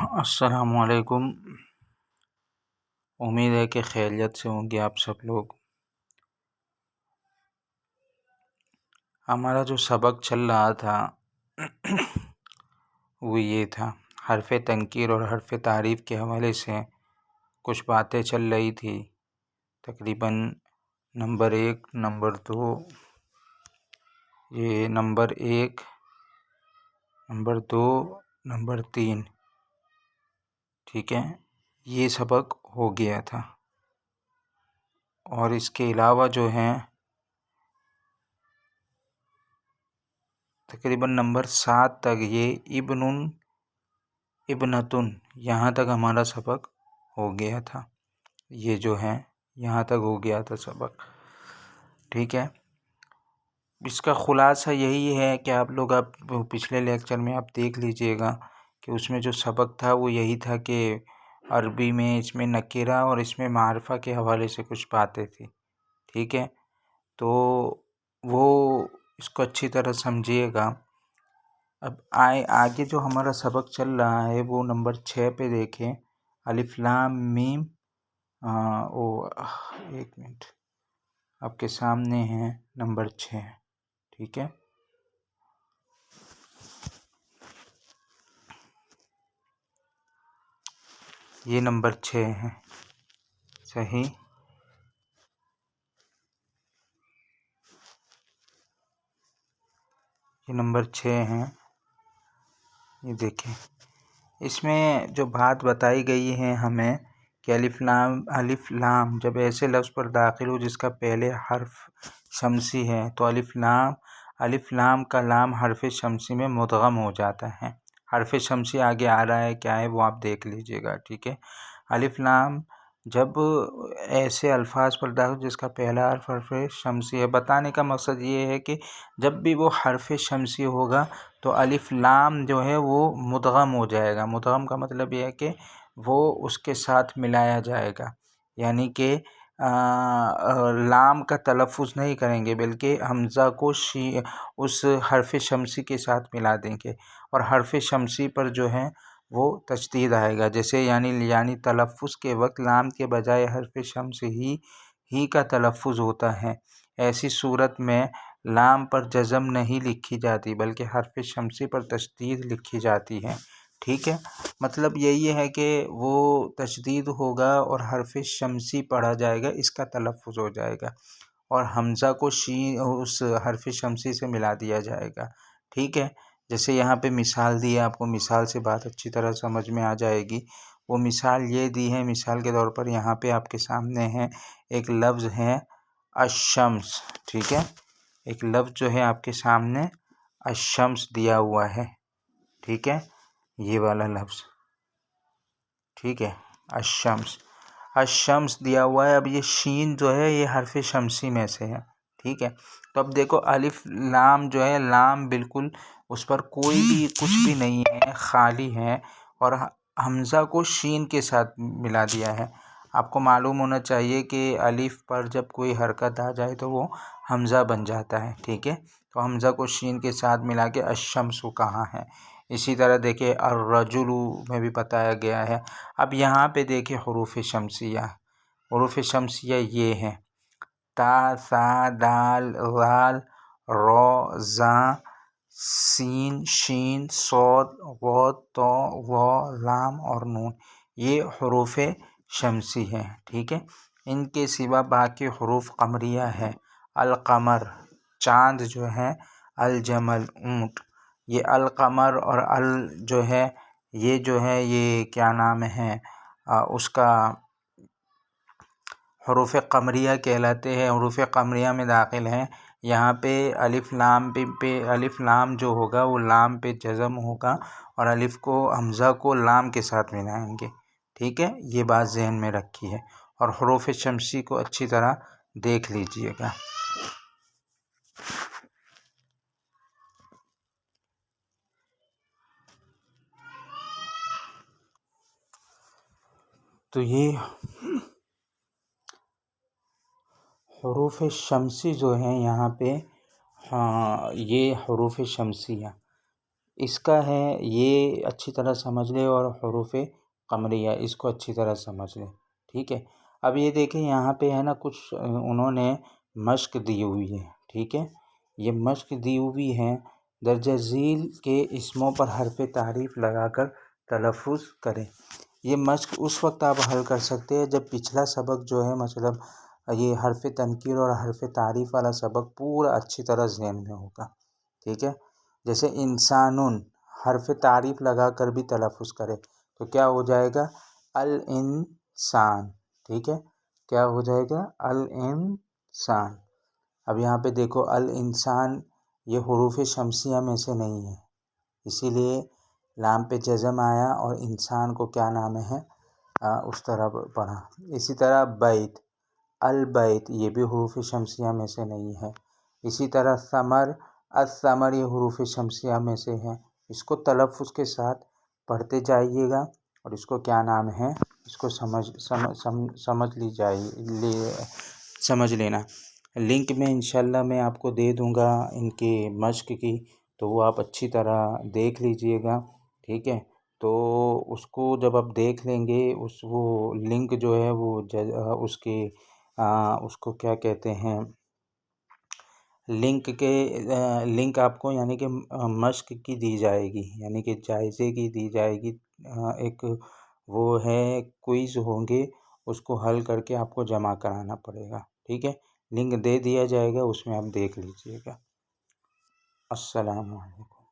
السلام علیکم۔ امید ہے کہ خیریت سے ہوں گے آپ سب لوگ۔ ہمارا جو سبق چل رہا تھا وہ یہ تھا، حرف تنکیر اور حرف تعریف کے حوالے سے کچھ باتیں چل رہی تھی۔ تقریباً نمبر 1، نمبر 2، یہ نمبر 1، نمبر 2، نمبر 3، ٹھیک ہے، یہ سبق ہو گیا تھا۔ اور اس کے علاوہ جو ہیں تقریباً نمبر 7 تک یہ ابن، ابنتن، یہاں تک ہمارا سبق ہو گیا تھا۔ یہ جو ہے یہاں تک ہو گیا تھا سبق، ٹھیک ہے۔ اس کا خلاصہ یہی ہے کہ آپ لوگ پچھلے لیکچر میں آپ دیکھ لیجئے گا کہ اس میں جو سبق تھا وہ یہی تھا کہ عربی میں اس میں نکرہ اور اس میں معرفہ کے حوالے سے کچھ باتیں تھی، ٹھیک ہے۔ تو وہ اس کو اچھی طرح سمجھیے گا۔ اب آگے جو ہمارا سبق چل رہا ہے وہ نمبر 6 پہ دیکھیں، الف لام میم۔ ایک منٹ، آپ کے سامنے ہے نمبر 6، ٹھیک ہے۔ یہ نمبر 6 ہے، صحیح۔ یہ نمبر 6 ہے، یہ دیکھیں۔ اس میں جو بات بتائی گئی ہے ہمیں کہ الف لام جب ایسے لفظ پر داخل ہو جس کا پہلے حرف شمسی ہے تو الف لام کا لام حرف شمسی میں مدغم ہو جاتا ہے۔ حرف شمسی آگے آ رہا ہے کیا ہے وہ آپ دیکھ لیجئے گا، ٹھیک ہے۔ الف لام جب ایسے الفاظ پر داخل جس کا پہلا حرف شمسی ہے، بتانے کا مقصد یہ ہے کہ جب بھی وہ حرف شمسی ہوگا تو الف لام جو ہے وہ مدغم ہو جائے گا۔ مدغم کا مطلب یہ ہے کہ وہ اس کے ساتھ ملایا جائے گا، یعنی کہ لام کا تلفظ نہیں کریں گے بلکہ حمزہ کو اس حرف شمسی کے ساتھ ملا دیں گے، اور حرف شمسی پر جو ہے وہ تشدید آئے گا، جیسے یعنی تلفظ کے وقت لام کے بجائے حرف شمس ہی کا تلفظ ہوتا ہے۔ ایسی صورت میں لام پر جزم نہیں لکھی جاتی بلکہ حرف شمسی پر تشدید لکھی جاتی ہے، ٹھیک ہے۔ مطلب یہی ہے کہ وہ تشدید ہوگا اور حرف شمسی پڑھا جائے گا، اس کا تلفظ ہو جائے گا، اور حمزہ کو اس حرف شمسی سے ملا دیا جائے گا، ٹھیک ہے۔ جیسے یہاں پہ مثال دی ہے، آپ کو مثال سے بات اچھی طرح سمجھ میں آ جائے گی۔ وہ مثال یہ دی ہے، مثال کے طور پر یہاں پہ آپ کے سامنے ہے ایک لفظ ہے الشمس، ٹھیک ہے۔ ایک لفظ جو ہے آپ کے سامنے الشمس دیا ہوا ہے، ٹھیک ہے، یہ والا لفظ، ٹھیک ہے، الشمس دیا ہوا ہے۔ اب یہ شین جو ہے یہ حرف شمسی میں سے ہے، ٹھیک ہے۔ تو اب دیکھو الف لام جو ہے، لام بالکل اس پر کوئی بھی کچھ بھی نہیں ہے، خالی ہے، اور حمزہ کو شین کے ساتھ ملا دیا ہے۔ آپ کو معلوم ہونا چاہیے کہ الف پر جب کوئی حرکت آ جائے تو وہ حمزہ بن جاتا ہے، ٹھیک ہے۔ تو حمزہ کو شین کے ساتھ ملا کے الشمس کہاں ہے۔ اسی طرح دیکھیں الرجل میں بھی بتایا گیا ہے۔ اب یہاں پہ دیکھیں حروف شمسیہ، حروف شمسیہ یہ ہیں تا، ثا، دال، ذال، را، زاں، سین، شین، صاد، غاد، طا، وا، لام اور نون، یہ حروف شمسی ہیں، ٹھیک ہے۔ ان کے سوا باقی حروف قمریہ ہے۔ القمر چاند جو ہے، الجمل اونٹ، یہ القمر اور جو ہے یہ کیا نام ہے اس کا حروف قمریہ کہلاتے ہیں، حروف قمریہ میں داخل ہیں۔ یہاں پہ الف لام جو ہوگا وہ لام پہ جزم ہوگا، اور الف کو حمزہ کو لام کے ساتھ ملائیں گے، ٹھیک ہے۔ یہ بات ذہن میں رکھی ہے، اور حروف شمسی کو اچھی طرح دیکھ لیجئے گا۔ تو یہ حروف شمسی جو ہیں یہاں پہ، یہ حروف شمسیہ اس کا ہے یہ اچھی طرح سمجھ لے، اور حروف قمریہ اس کو اچھی طرح سمجھ لے، ٹھیک ہے۔ اب یہ دیکھیں یہاں پہ ہے نا کچھ انہوں نے مشق دی ہوئی ہے، ٹھیک ہے۔ یہ مشق دی ہوئی ہے، درجہ ذیل کے اسموں پر حرف تعریف لگا کر تلفظ کریں۔ یہ مشق اس وقت آپ حل کر سکتے ہیں جب پچھلا سبق جو ہے مطلب یہ حرف تنکیر اور حرف تعریف والا سبق پورا اچھی طرح ذہن میں ہوگا، ٹھیک ہے۔ جیسے انسانن حرف تعریف لگا کر بھی تلفظ کرے تو کیا ہو جائے گا؟ الانسان، ٹھیک ہے۔ کیا ہو جائے گا؟ الانسان۔ اب یہاں پہ دیکھو الانسان یہ حروف شمسیہ میں سے نہیں ہے، اسی لیے لام پہ جزم آیا اور انسان کو کیا نام ہے اس طرح پڑھا۔ اسی طرح بیت، البیت یہ بھی حروف شمسیہ میں سے نہیں ہے۔ اسی طرح ثمر، الثمر یہ حروف شمسیہ میں سے ہے۔ اس کو تلفظ کے ساتھ پڑھتے جائیے گا اور اس کو کیا نام ہے اس کو سمجھ لینا۔ لنک میں انشاءاللہ میں آپ کو دے دوں گا ان کے مشق کی، تو وہ آپ اچھی طرح دیکھ لیجئے گا، ٹھیک ہے۔ تو اس کو جب آپ دیکھ لیں گے وہ لنک جو ہے وہ اس کو کیا کہتے ہیں لنک آپ کو یعنی کہ مشق کی دی جائے گی، یعنی کہ جائزے کی دی جائے گی۔ ایک وہ ہے کوئز ہوں گے، اس کو حل کر کے آپ کو جمع کرانا پڑے گا، ٹھیک ہے۔ لنک دے دیا جائے گا، اس میں آپ دیکھ لیجئے گا۔ السلام علیکم۔